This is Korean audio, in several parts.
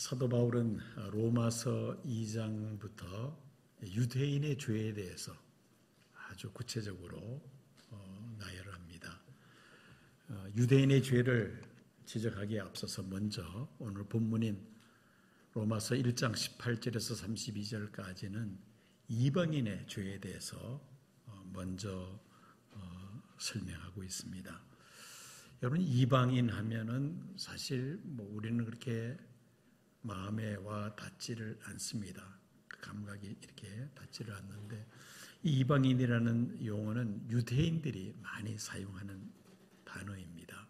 사도 바울은 로마서 2장부터 유대인의 죄에 대해서 아주 구체적으로 나열합니다. 유대인의 죄를 지적하기에 앞서서 먼저 오늘 본문인 로마서 1장 18절에서 32절까지는 이방인의 죄에 대해서 먼저 설명하고 있습니다. 여러분, 이방인 하면은 사실 우리는 그렇게 마음에 와 닿지를 않습니다. 그 감각이 이렇게 닿지를 않는데, 이 이방인이라는 용어는 유대인들이 많이 사용하는 단어입니다.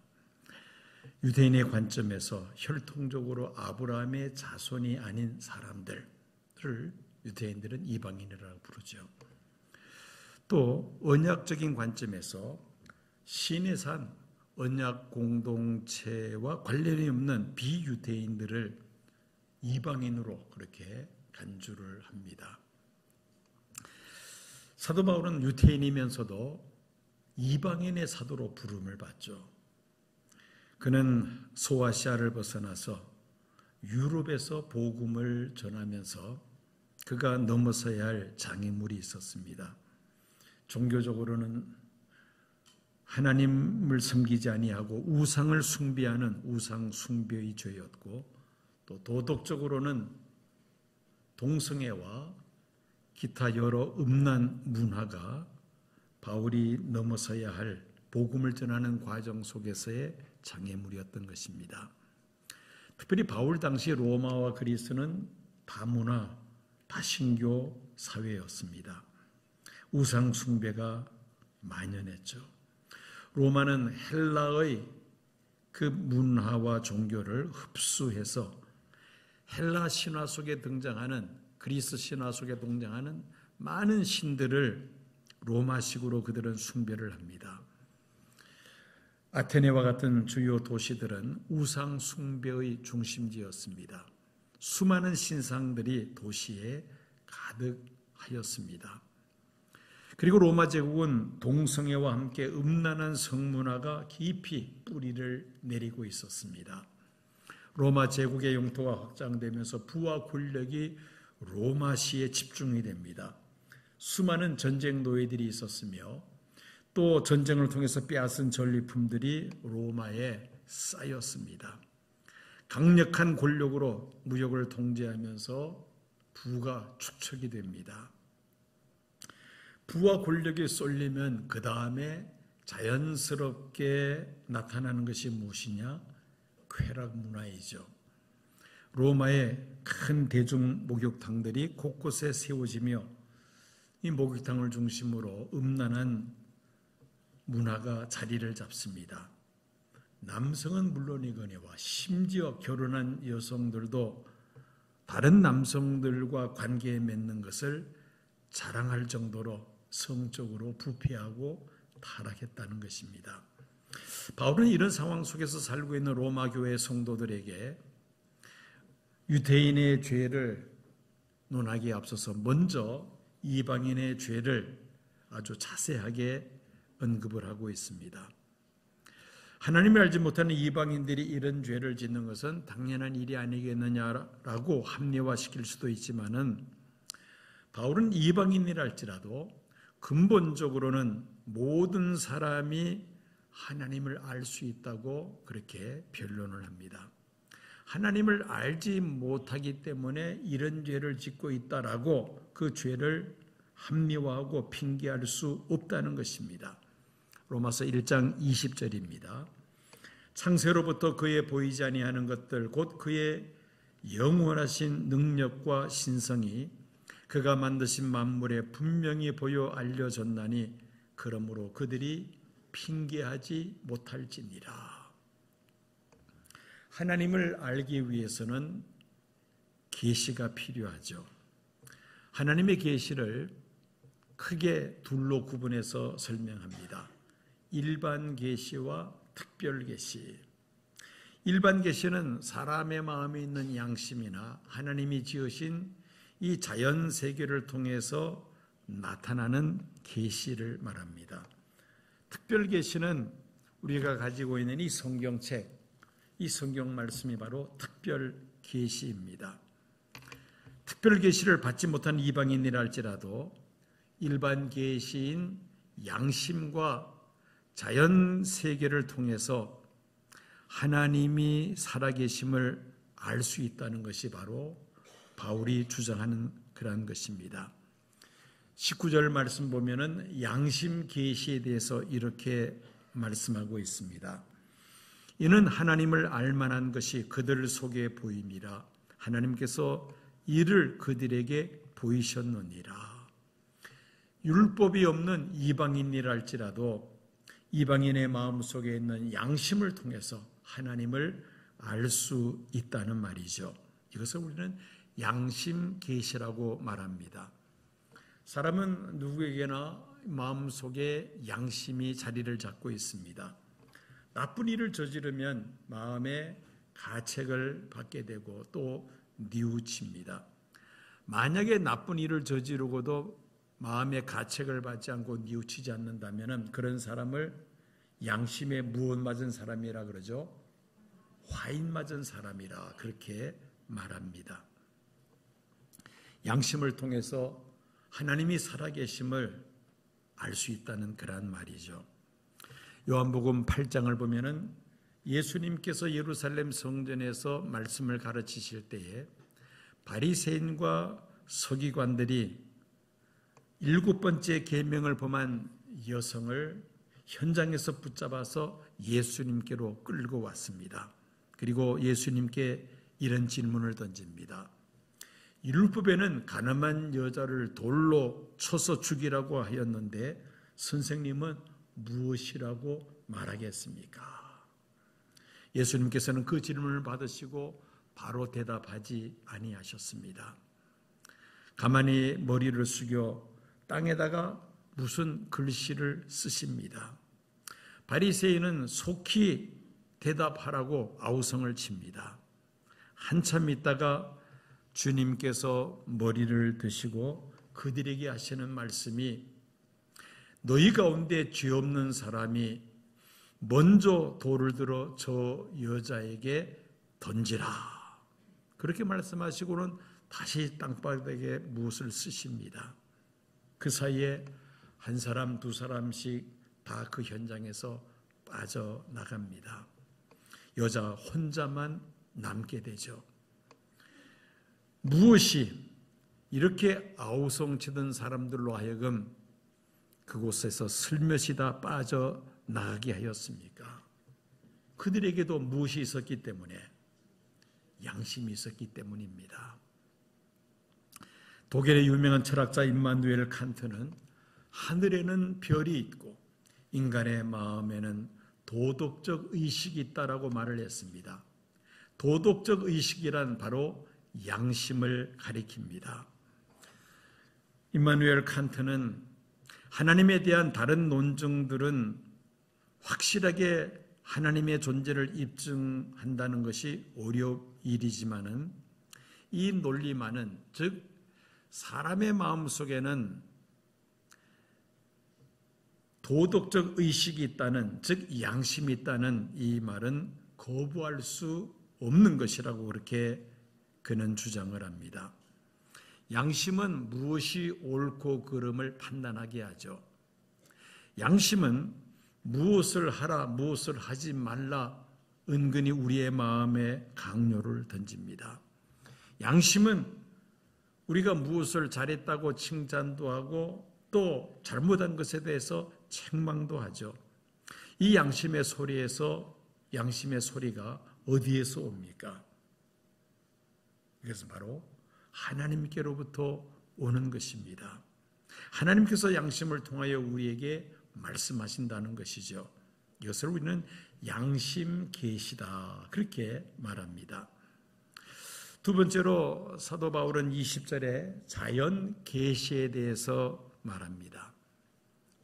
유대인의 관점에서 혈통적으로 아브라함의 자손이 아닌 사람들을 유대인들은 이방인이라고 부르죠. 또 언약적인 관점에서 신의 산 언약 공동체와 관련이 없는 비유대인들을 이방인으로 그렇게 간주를 합니다. 사도 바울은 유대인이면서도 이방인의 사도로 부름을 받죠. 그는 소아시아를 벗어나서 유럽에서 복음을 전하면서 그가 넘어서야 할 장애물이 있었습니다. 종교적으로는 하나님을 섬기지 아니하고 우상을 숭배하는 우상 숭배의 죄였고, 또 도덕적으로는 동성애와 기타 여러 음란 문화가 바울이 넘어서야 할 복음을 전하는 과정 속에서의 장애물이었던 것입니다. 특별히 바울 당시 로마와 그리스는 다문화, 다신교 사회였습니다. 우상 숭배가 만연했죠. 로마는 헬라의 그 문화와 종교를 흡수해서 헬라 신화 속에 등장하는, 그리스 신화 속에 등장하는 많은 신들을 로마식으로 그들은 숭배를 합니다. 아테네와 같은 주요 도시들은 우상 숭배의 중심지였습니다. 수많은 신상들이 도시에 가득하였습니다. 그리고 로마 제국은 동성애와 함께 음란한 성문화가 깊이 뿌리를 내리고 있었습니다. 로마 제국의 영토가 확장되면서 부와 권력이 로마시에 집중이 됩니다. 수많은 전쟁 노예들이 있었으며 또 전쟁을 통해서 빼앗은 전리품들이 로마에 쌓였습니다. 강력한 권력으로 무역을 통제하면서 부가 축적이 됩니다. 부와 권력이 쏠리면 그 다음에 자연스럽게 나타나는 것이 무엇이냐? 쾌락 문화이죠. 로마의 큰 대중 목욕탕들이 곳곳에 세워지며 이 목욕탕을 중심으로 음란한 문화가 자리를 잡습니다. 남성은 물론이거니와 심지어 결혼한 여성들도 다른 남성들과 관계 맺는 것을 자랑할 정도로 성적으로 부패하고 타락했다는 것입니다. 바울은 이런 상황 속에서 살고 있는 로마 교회 성도들에게 유대인의 죄를 논하기에 앞서서 먼저 이방인의 죄를 아주 자세하게 언급을 하고 있습니다. 하나님을 알지 못하는 이방인들이 이런 죄를 짓는 것은 당연한 일이 아니겠느냐라고 합리화시킬 수도 있지만은, 바울은 이방인이라 할지라도 근본적으로는 모든 사람이 하나님을 알 수 있다고 그렇게 변론을 합니다. 하나님을 알지 못하기 때문에 이런 죄를 짓고 있다라고 그 죄를 합리화하고 핑계할 수 없다는 것입니다. 로마서 1장 20절입니다. 창세로부터 그의 보이지 아니하는 것들 곧 그의 영원하신 능력과 신성이 그가 만드신 만물에 분명히 보여 알려졌나니 그러므로 그들이 핑계하지 못할지니라. 하나님을 알기 위해서는 계시가 필요하죠. 하나님의 계시를 크게 둘로 구분해서 설명합니다. 일반 계시와 특별 계시. 일반 계시는 사람의 마음에 있는 양심이나 하나님이 지으신 이 자연 세계를 통해서 나타나는 계시를 말합니다. 특별 계시는 우리가 가지고 있는 이 성경책, 이 성경 말씀이 바로 특별 계시입니다. 특별 계시를 받지 못한 이방인이라 할지라도 일반 계시인 양심과 자연 세계를 통해서 하나님이 살아계심을 알 수 있다는 것이 바로 바울이 주장하는 그러한 것입니다. 19절 말씀 보면은 양심 계시에 대해서 이렇게 말씀하고 있습니다. 이는 하나님을 알만한 것이 그들 속에 보임이라. 하나님께서 이를 그들에게 보이셨느니라. 율법이 없는 이방인이라 할지라도 이방인의 마음속에 있는 양심을 통해서 하나님을 알 수 있다는 말이죠. 이것을 우리는 양심 계시라고 말합니다. 사람은 누구에게나 마음속에 양심이 자리를 잡고 있습니다. 나쁜 일을 저지르면 마음에 가책을 받게 되고 또 뉘우칩니다. 만약에 나쁜 일을 저지르고도 마음에 가책을 받지 않고 뉘우치지 않는다면 그런 사람을 양심에 무엇 맞은 사람이라 그러죠? 화인 맞은 사람이라 그렇게 말합니다. 양심을 통해서 하나님이 살아계심을 알 수 있다는 그러한 말이죠. 요한복음 8장을 보면은 예수님께서 예루살렘 성전에서 말씀을 가르치실 때에 바리새인과 서기관들이 7번째 계명을 범한 여성을 현장에서 붙잡아서 예수님께로 끌고 왔습니다. 그리고 예수님께 이런 질문을 던집니다. 율법에는 가늠한 여자를 돌로 쳐서 죽이라고 하였는데 선생님은 무엇이라고 말하겠습니까? 예수님께서는 그 질문을 받으시고 바로 대답하지 아니하셨습니다. 가만히 머리를 숙여 땅에다가 무슨 글씨를 쓰십니다. 바리새인은 속히 대답하라고 아우성을 칩니다. 한참 있다가 주님께서 머리를 드시고 그들에게 하시는 말씀이 너희 가운데 죄 없는 사람이 먼저 돌을 들어 저 여자에게 던지라. 그렇게 말씀하시고는 다시 땅바닥에 무엇을 쓰십니다. 그 사이에 한 사람 두 사람씩 다 그 현장에서 빠져나갑니다. 여자 혼자만 남게 되죠. 무엇이 이렇게 아우성치던 사람들로 하여금 그곳에서 슬며시 다 빠져나가게 하였습니까? 그들에게도 무엇이 있었기 때문에? 양심이 있었기 때문입니다. 독일의 유명한 철학자 임마누엘 칸트는 하늘에는 별이 있고 인간의 마음에는 도덕적 의식이 있다라고 말을 했습니다. 도덕적 의식이란 바로 양심을 가리킵니다. 임마누엘 칸트는 하나님에 대한 다른 논증들은 확실하게 하나님의 존재를 입증한다는 것이 어려운 일이지만은 이 논리만은, 즉 사람의 마음속에는 도덕적 의식이 있다는, 즉 양심이 있다는 이 말은 거부할 수 없는 것이라고 그렇게 그는 주장을 합니다. 양심은 무엇이 옳고 그름을 판단하게 하죠. 양심은 무엇을 하라, 무엇을 하지 말라 은근히 우리의 마음에 강요를 던집니다. 양심은 우리가 무엇을 잘했다고 칭찬도 하고 또 잘못한 것에 대해서 책망도 하죠. 이 양심의 소리가 어디에서 옵니까? 이것은 바로 하나님께로부터 오는 것입니다. 하나님께서 양심을 통하여 우리에게 말씀하신다는 것이죠. 이것을 우리는 양심 계시다 그렇게 말합니다. 두 번째로 사도 바울은 20절에 자연 계시에 대해서 말합니다.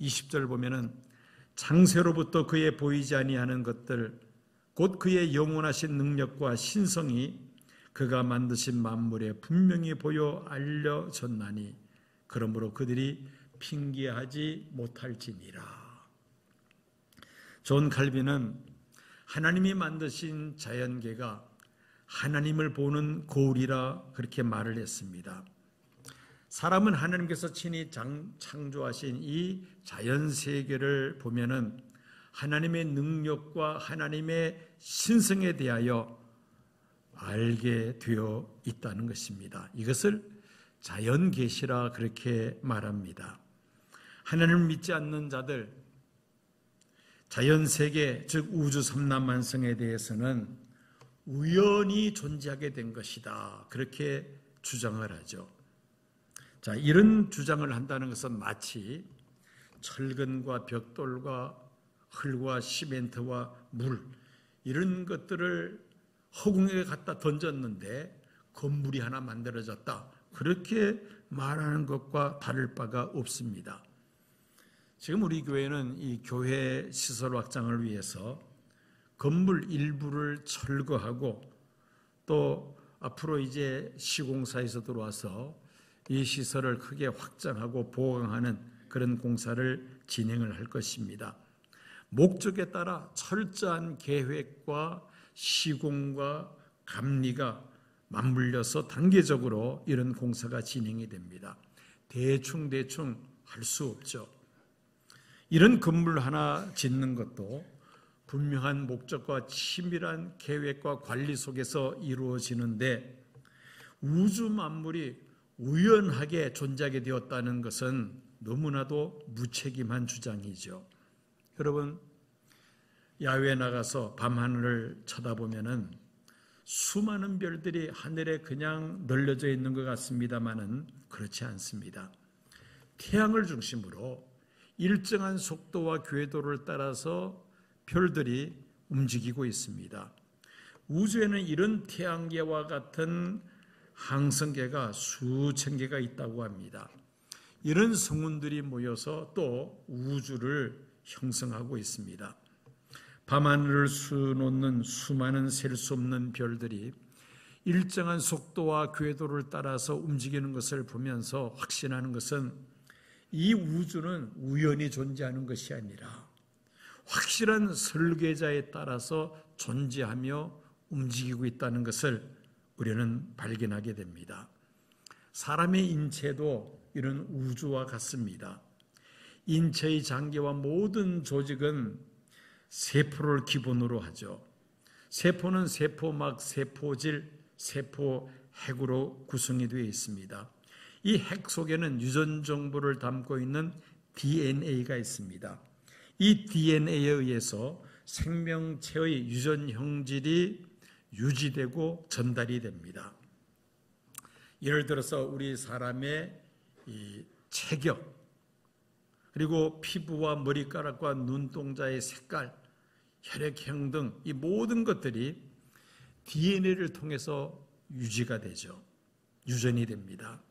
20절 보면은 창세로부터 그의 보이지 아니하는 것들 곧 그의 영원하신 능력과 신성이 그가 만드신 만물에 분명히 보여 알려졌나니 그러므로 그들이 핑계하지 못할지니라. 존 칼빈은 하나님이 만드신 자연계가 하나님을 보는 거울이라 그렇게 말을 했습니다. 사람은 하나님께서 친히 창조하신 이 자연세계를 보면은 하나님의 능력과 하나님의 신성에 대하여 알게 되어 있다는 것입니다. 이것을 자연계시라 그렇게 말합니다. 하나님을 믿지 않는 자들, 자연세계 즉 우주 삼라만성에 대해서는 우연히 존재하게 된 것이다 그렇게 주장을 하죠. 자, 이런 주장을 한다는 것은 마치 철근과 벽돌과 흙과 시멘트와 물 이런 것들을 허공에 갖다 던졌는데 건물이 하나 만들어졌다 그렇게 말하는 것과 다를 바가 없습니다. 지금 우리 교회는 이 교회 시설 확장을 위해서 건물 일부를 철거하고 또 앞으로 이제 시공사에서 들어와서 이 시설을 크게 확장하고 보강하는 그런 공사를 진행을 할 것입니다. 목적에 따라 철저한 계획과 시공과 감리가 맞물려서 단계적으로 이런 공사가 진행이 됩니다. 대충 할 수 없죠. 이런 건물 하나 짓는 것도 분명한 목적과 치밀한 계획과 관리 속에서 이루어지는데 우주 만물이 우연하게 존재하게 되었다는 것은 너무나도 무책임한 주장이죠. 여러분, 야외에 나가서 밤하늘을 쳐다보면은 수많은 별들이 하늘에 그냥 널려져 있는 것 같습니다만은 그렇지 않습니다. 태양을 중심으로 일정한 속도와 궤도를 따라서 별들이 움직이고 있습니다. 우주에는 이런 태양계와 같은 항성계가 수천 개가 있다고 합니다. 이런 성운들이 모여서 또 우주를 형성하고 있습니다. 밤하늘을 수놓는 수많은 셀 수 없는 별들이 일정한 속도와 궤도를 따라서 움직이는 것을 보면서 확신하는 것은 이 우주는 우연히 존재하는 것이 아니라 확실한 설계자에 따라서 존재하며 움직이고 있다는 것을 우리는 발견하게 됩니다. 사람의 인체도 이런 우주와 같습니다. 인체의 장기와 모든 조직은 세포를 기본으로 하죠. 세포는 세포막, 세포질, 세포핵으로 구성이 되어 있습니다. 이 핵 속에는 유전 정보를 담고 있는 DNA가 있습니다. 이 DNA에 의해서 생명체의 유전 형질이 유지되고 전달이 됩니다. 예를 들어서 우리 사람의 이 체격, 그리고 피부와 머리카락과 눈동자의 색깔, 혈액형 등 이 모든 것들이 DNA를 통해서 유지가 되죠. 유전이 됩니다.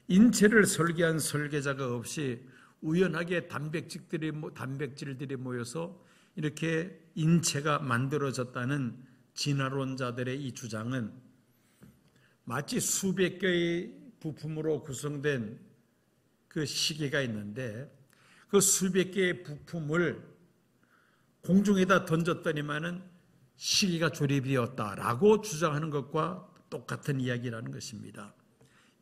인체를 설계한 설계자가 없이 우연하게 단백질들이 모여서 이렇게 인체가 만들어졌다는 진화론자들의 이 주장은 마치 수백 개의 부품으로 구성된 그 시계가 있는데 그 수백 개의 부품을 공중에다 던졌더니만은 시계가 조립되었다라고 주장하는 것과 똑같은 이야기라는 것입니다.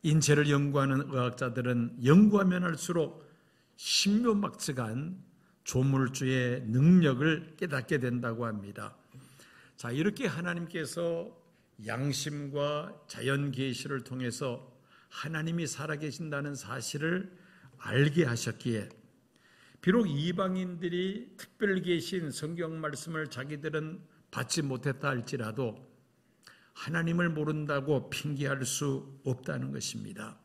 인체를 연구하는 의학자들은 연구하면 할수록 신묘막측한 조물주의 능력을 깨닫게 된다고 합니다. 자, 이렇게 하나님께서 양심과 자연 계시를 통해서 하나님이 살아계신다는 사실을 알게 하셨기에 비록 이방인들이 특별 계신 성경 말씀을 자기들은 받지 못했다 할지라도 하나님을 모른다고 핑계할 수 없다는 것입니다.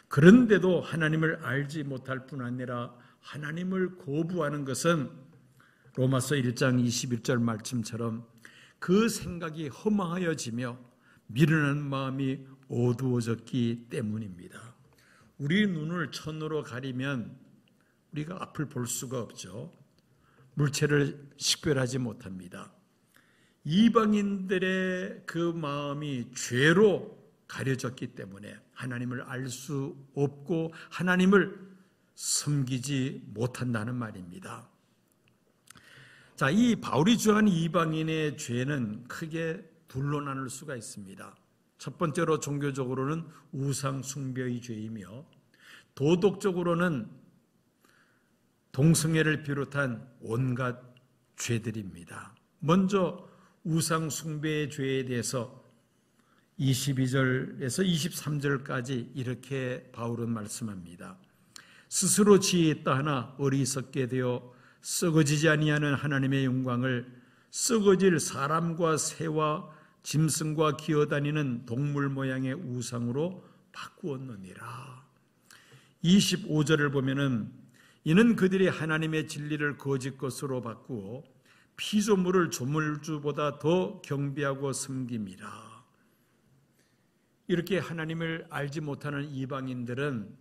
그런데도 하나님을 알지 못할 뿐 아니라 하나님을 거부하는 것은 로마서 1장 21절 말씀처럼 그 생각이 허망하여지며 미련한 마음이 어두워졌기 때문입니다. 우리 눈을 천으로 가리면 우리가 앞을 볼 수가 없죠. 물체를 식별하지 못합니다. 이방인들의 그 마음이 죄로 가려졌기 때문에 하나님을 알 수 없고 하나님을 섬기지 못한다는 말입니다. 자, 이 바울이 주장한 이방인의 죄는 크게 둘로 나눌 수가 있습니다. 첫 번째로 종교적으로는 우상 숭배의 죄이며, 도덕적으로는 동성애를 비롯한 온갖 죄들입니다. 먼저 우상 숭배의 죄에 대해서 22절에서 23절까지 이렇게 바울은 말씀합니다. 스스로 지혜있다 하나 어리석게 되어 썩어지지 아니하는 하나님의 영광을 썩어질 사람과 새와 짐승과 기어다니는 동물 모양의 우상으로 바꾸었느니라. 25절을 보면은 이는 그들이 하나님의 진리를 거짓 것으로 바꾸어 피조물을 조물주보다 더 경배하고 섬김이라. 이렇게 하나님을 알지 못하는 이방인들은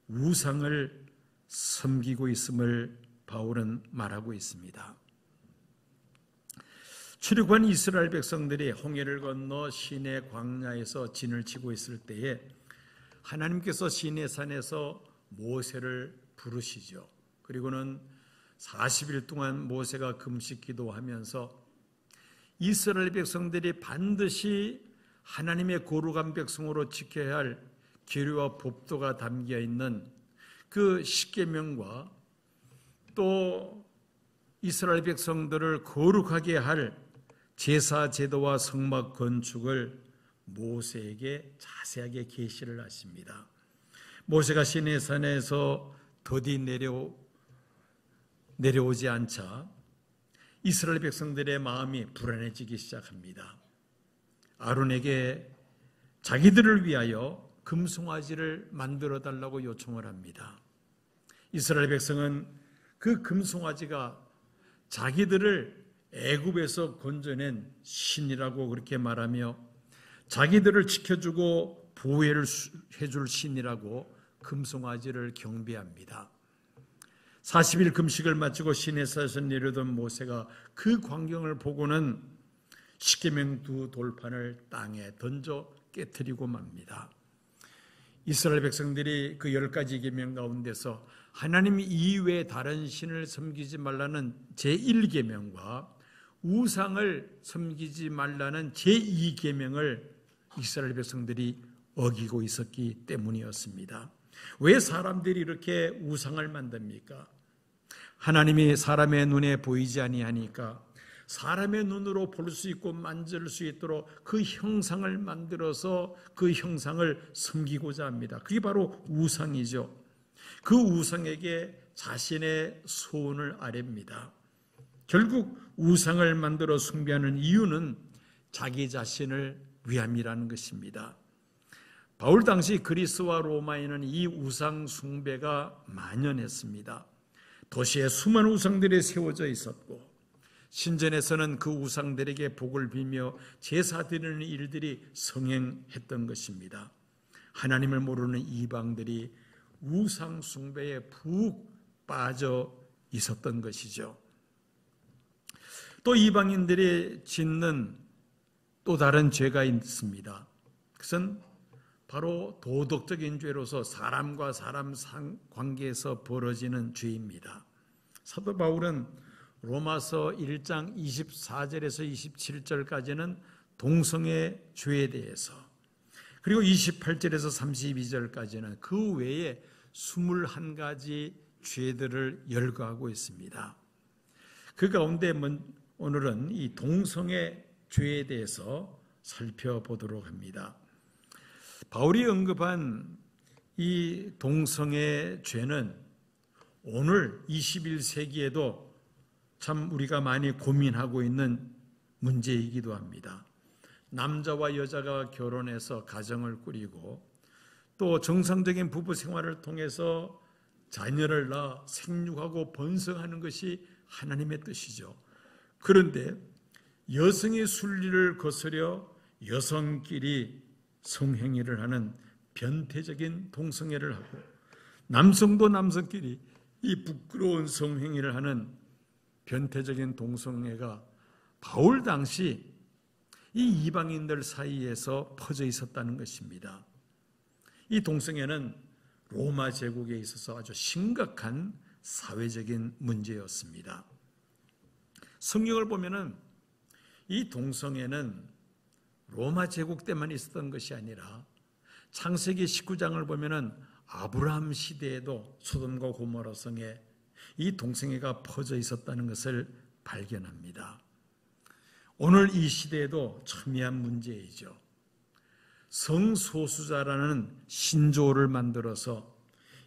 우상을 섬기고 있음을 바울은 말하고 있습니다. 출애굽한 이스라엘 백성들이 홍해를 건너 시내 광야에서 진을 치고 있을 때에 하나님께서 시내산에서 모세를 부르시죠. 그리고는 40일 동안 모세가 금식 기도하면서 이스라엘 백성들이 반드시 하나님의 거룩한 백성으로 지켜야 할 계율과 법도가 담겨 있는 그 십계명과 또 이스라엘 백성들을 거룩하게 할 제사 제도와 성막 건축을 모세에게 자세하게 계시를 하십니다. 모세가 시내산에서 더디 내려오지 않자 이스라엘 백성들의 마음이 불안해지기 시작합니다. 아론에게 자기들을 위하여 금송아지를 만들어 달라고 요청을 합니다. 이스라엘 백성은 그 금송아지가 자기들을 애굽에서 건져낸 신이라고 그렇게 말하며 자기들을 지켜주고 보호해줄 신이라고 금송아지를 경배합니다. 40일 금식을 마치고 시내산에서 내려오던 모세가 그 광경을 보고는 십계명 두 돌판을 땅에 던져 깨트리고 맙니다. 이스라엘 백성들이 그 10가지 계명 가운데서 하나님 이외에 다른 신을 섬기지 말라는 제1계명과 우상을 섬기지 말라는 제2계명을 이스라엘 백성들이 어기고 있었기 때문이었습니다. 왜 사람들이 이렇게 우상을 만듭니까? 하나님이 사람의 눈에 보이지 아니하니까 사람의 눈으로 볼 수 있고 만질 수 있도록 그 형상을 만들어서 그 형상을 섬기고자 합니다. 그게 바로 우상이죠. 그 우상에게 자신의 소원을 아뢰입니다. 결국 우상을 만들어 숭배하는 이유는 자기 자신을 위함이라는 것입니다. 바울 당시 그리스와 로마에는 이 우상 숭배가 만연했습니다. 도시에 수많은 우상들이 세워져 있었고 신전에서는 그 우상들에게 복을 빌며 제사 드리는 일들이 성행했던 것입니다. 하나님을 모르는 이방들이 우상 숭배에 푹 빠져 있었던 것이죠. 또 이방인들이 짓는 또 다른 죄가 있습니다. 그것은 바로 도덕적인 죄로서 사람과 사람 관계에서 벌어지는 죄입니다. 사도 바울은 로마서 1장 24절에서 27절까지는 동성애 죄에 대해서, 그리고 28절에서 32절까지는 그 외에 21가지 죄들을 열거하고 있습니다. 그 가운데 오늘은 이 동성애 죄에 대해서 살펴보도록 합니다. 바울이 언급한 이 동성애 죄는 오늘 21세기에도 참 우리가 많이 고민하고 있는 문제이기도 합니다. 남자와 여자가 결혼해서 가정을 꾸리고 또 정상적인 부부 생활을 통해서 자녀를 낳아 생육하고 번성하는 것이 하나님의 뜻이죠. 그런데 여성의 순리를 거스려 여성끼리 성행위를 하는 변태적인 동성애를 하고 남성도 남성끼리 이 부끄러운 성행위를 하는 변태적인 동성애가 바울 당시 이 이방인들 사이에서 퍼져 있었다는 것입니다. 이 동성애는 로마 제국에 있어서 아주 심각한 사회적인 문제였습니다. 성경을 보면은 이 동성애는 로마 제국 때만 있었던 것이 아니라 창세기 19장을 보면은 아브라함 시대에도 소돔과 고모라 성에 이 동성애가 퍼져 있었다는 것을 발견합니다. 오늘 이 시대에도 첨예한 문제이죠. 성소수자라는 신조어를 만들어서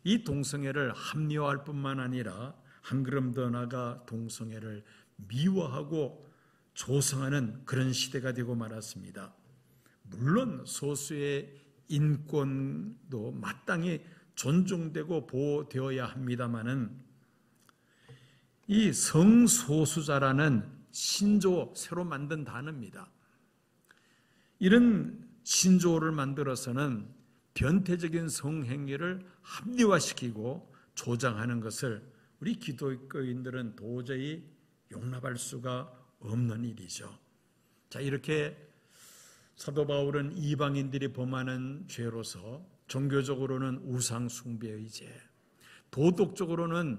이 동성애를 합리화할 뿐만 아니라 한 걸음 더 나아가 동성애를 미워하고 조성하는 그런 시대가 되고 말았습니다. 물론 소수의 인권도 마땅히 존중되고 보호되어야 합니다마는 이 성소수자라는 신조어, 새로 만든 단어입니다. 이런 신조어를 만들어서는 변태적인 성행위를 합리화시키고 조장하는 것을 우리 기독교인들은 도저히 용납할 수가 없는 일이죠. 자, 이렇게 사도 바울은 이방인들이 범하는 죄로서 종교적으로는 우상 숭배의 죄, 도덕적으로는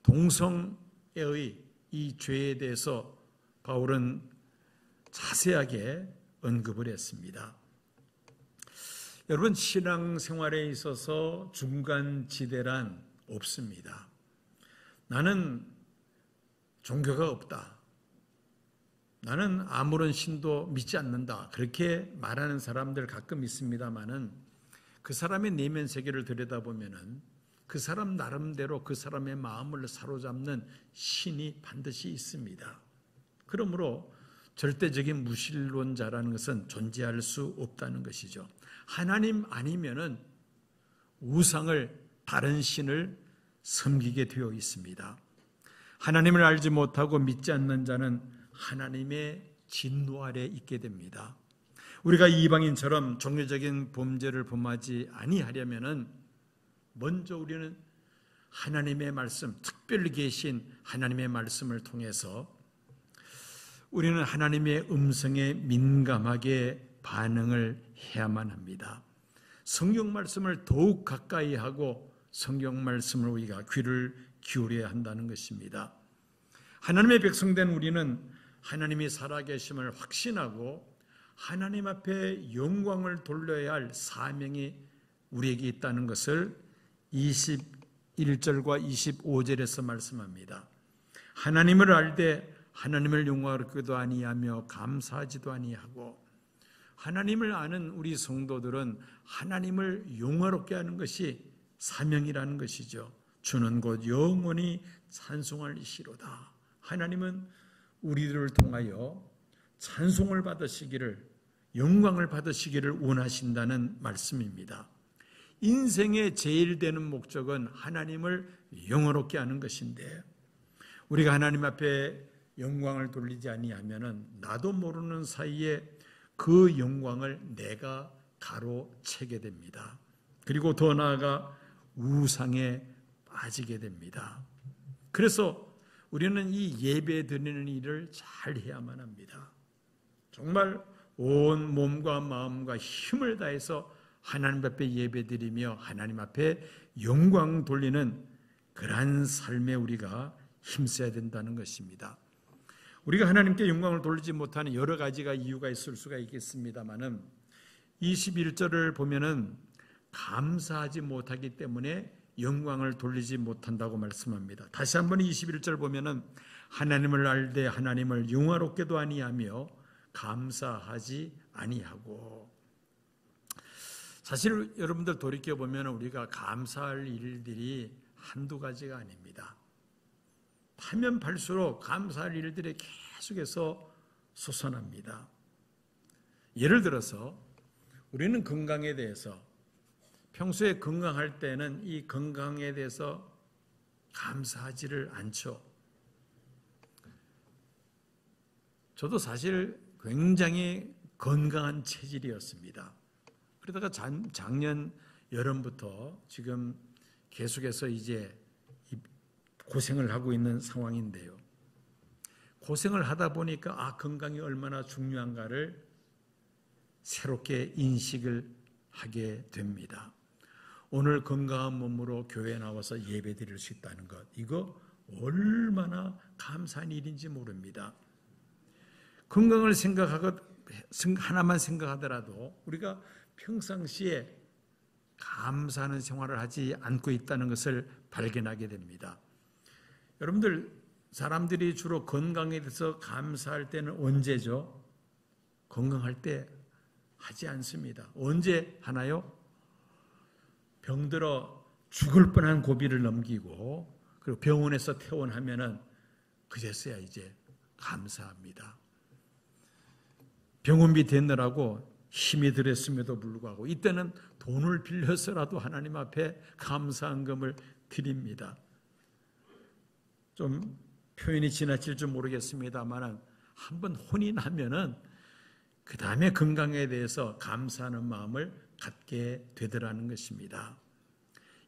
동성애의 이 죄에 대해서 바울은 자세하게 언급을 했습니다. 여러분, 신앙생활에 있어서 중간지대란 없습니다. 나는 종교가 없다. 나는 아무런 신도 믿지 않는다. 그렇게 말하는 사람들 가끔 있습니다만은 그 사람의 내면 세계를 들여다보면은 그 사람 나름대로 그 사람의 마음을 사로잡는 신이 반드시 있습니다. 그러므로 절대적인 무신론자라는 것은 존재할 수 없다는 것이죠. 하나님 아니면은 우상을, 다른 신을 섬기게 되어 있습니다. 하나님을 알지 못하고 믿지 않는 자는 하나님의 진노 아래 있게 됩니다. 우리가 이방인처럼 종교적인 범죄를 범하지 아니하려면은 먼저 우리는 하나님의 말씀, 특별히 계신 하나님의 말씀을 통해서 우리는 하나님의 음성에 민감하게 반응을 해야만 합니다. 성경 말씀을 더욱 가까이 하고 성경 말씀을 우리가 귀를 기울여야 한다는 것입니다. 하나님의 백성된 우리는 하나님이 살아계심을 확신하고 하나님 앞에 영광을 돌려야 할 사명이 우리에게 있다는 것을 21절과 25절에서 말씀합니다. 하나님을 알되 하나님을 영화롭게도 아니하며 감사하지도 아니하고, 하나님을 아는 우리 성도들은 하나님을 영화롭게 하는 것이 사명이라는 것이죠. 주는 곧 영원히 찬송할 이시로다. 하나님은 우리들을 통하여 찬송을 받으시기를, 영광을 받으시기를 원하신다는 말씀입니다. 인생의 제일 되는 목적은 하나님을 영화롭게 하는 것인데, 우리가 하나님 앞에 영광을 돌리지 아니하면은 나도 모르는 사이에 그 영광을 내가 가로채게 됩니다. 그리고 더 나아가 우상에 빠지게 됩니다. 그래서 우리는 이 예배 드리는 일을 잘 해야만 합니다. 정말 온 몸과 마음과 힘을 다해서 하나님 앞에 예배 드리며 하나님 앞에 영광 돌리는 그러한 삶에 우리가 힘써야 된다는 것입니다. 우리가 하나님께 영광을 돌리지 못하는 여러 가지가 이유가 있을 수가 있겠습니다만은 21절을 보면은 감사하지 못하기 때문에 영광을 돌리지 못한다고 말씀합니다. 다시 한번 21절 보면은 하나님을 알되 하나님을 영화롭게도 아니하며 감사하지 아니하고. 사실 여러분들 돌이켜 보면 우리가 감사할 일들이 한두 가지가 아닙니다. 파면 팔수록 감사할 일들이 계속해서 솟아납니다. 예를 들어서 우리는 건강에 대해서 평소에 건강할 때는 이 건강에 대해서 감사하지를 않죠. 저도 사실 굉장히 건강한 체질이었습니다. 그러다가 작년 여름부터 지금 계속해서 이제 고생을 하고 있는 상황인데요. 고생을 하다 보니까 건강이 얼마나 중요한가를 새롭게 인식을 하게 됩니다. 오늘 건강한 몸으로 교회에 나와서 예배 드릴 수 있다는 것, 이거 얼마나 감사한 일인지 모릅니다. 건강을 생각하고 하나만 생각하더라도 우리가 평상시에 감사하는 생활을 하지 않고 있다는 것을 발견하게 됩니다. 여러분들, 사람들이 주로 건강에 대해서 감사할 때는 언제죠? 건강할 때 하지 않습니다. 언제 하나요? 병들어 죽을 뻔한 고비를 넘기고 그리고 병원에서 퇴원하면은 그제서야 이제 감사합니다. 병원비 대느라고 힘이 들었음에도 불구하고 이때는 돈을 빌려서라도 하나님 앞에 감사한금을 드립니다. 좀 표현이 지나칠 줄 모르겠습니다만 한번 혼이 나면은 그 다음에 건강에 대해서 감사하는 마음을 갖게 되더라는 것입니다.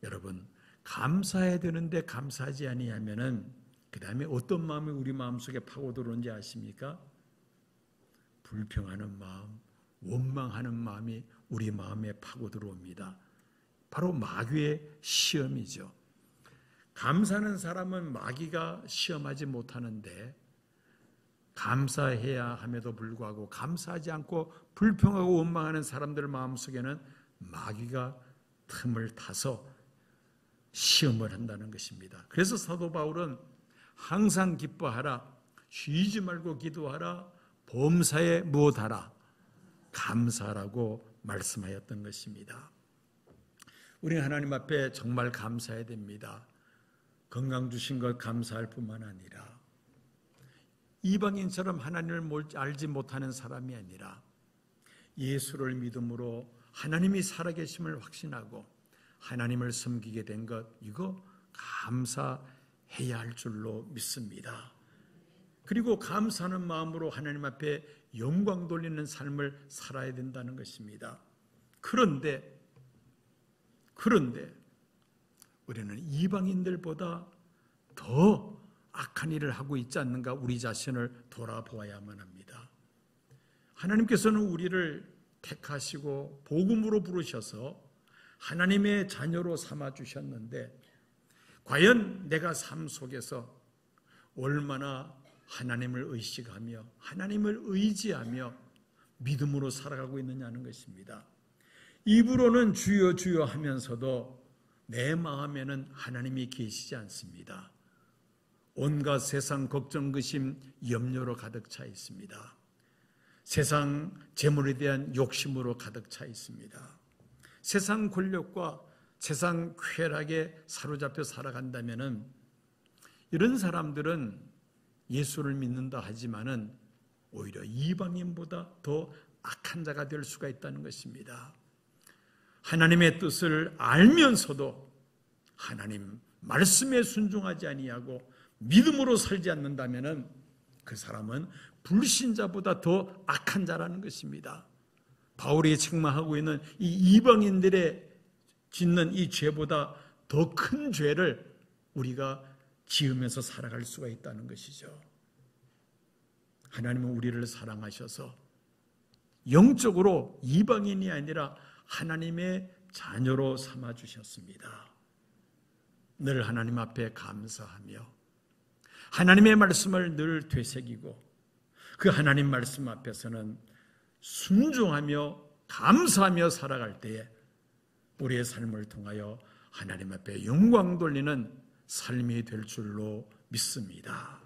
여러분, 감사해야 되는데 감사하지 아니하면은 그 다음에 어떤 마음이 우리 마음속에 파고들어오는지 아십니까? 불평하는 마음, 원망하는 마음이 우리 마음에 파고들어옵니다. 바로 마귀의 시험이죠. 감사하는 사람은 마귀가 시험하지 못하는데 감사해야 함에도 불구하고 감사하지 않고 불평하고 원망하는 사람들 마음속에는 마귀가 틈을 타서 시험을 한다는 것입니다. 그래서 사도 바울은 항상 기뻐하라, 쉬지 말고 기도하라, 범사에 무엇하라, 감사하라고 말씀하였던 것입니다. 우리는 하나님 앞에 정말 감사해야 됩니다. 건강 주신 것 감사할 뿐만 아니라 이방인처럼 하나님을 알지 못하는 사람이 아니라 예수를 믿음으로 하나님이 살아계심을 확신하고 하나님을 섬기게 된 것, 이거 감사해야 할 줄로 믿습니다. 그리고 감사하는 마음으로 하나님 앞에 영광 돌리는 삶을 살아야 된다는 것입니다. 그런데 우리는 이방인들보다 더 악한 일을 하고 있지 않는가, 우리 자신을 돌아보아야만 합니다. 하나님께서는 우리를 택하시고 복음으로 부르셔서 하나님의 자녀로 삼아주셨는데 과연 내가 삶 속에서 얼마나 하나님을 의식하며 하나님을 의지하며 믿음으로 살아가고 있느냐는 것입니다. 입으로는 주여 주여 하면서도 내 마음에는 하나님이 계시지 않습니다. 온갖 세상 걱정, 의심, 염려로 가득 차 있습니다. 세상 재물에 대한 욕심으로 가득 차 있습니다. 세상 권력과 세상 쾌락에 사로잡혀 살아간다면은 이런 사람들은 예수를 믿는다 하지만은 오히려 이방인보다 더 악한 자가 될 수가 있다는 것입니다. 하나님의 뜻을 알면서도 하나님 말씀에 순종하지 아니하고 믿음으로 살지 않는다면은 그 사람은 불신자보다 더 악한 자라는 것입니다. 바울이 책망하고 있는 이 이방인들의 짓는 이 죄보다 더 큰 죄를 우리가 지으면서 살아갈 수가 있다는 것이죠. 하나님은 우리를 사랑하셔서 영적으로 이방인이 아니라 하나님의 자녀로 삼아주셨습니다. 늘 하나님 앞에 감사하며 하나님의 말씀을 늘 되새기고 그 하나님 말씀 앞에서는 순종하며 감사하며 살아갈 때에 우리의 삶을 통하여 하나님 앞에 영광 돌리는 삶이 될 줄로 믿습니다.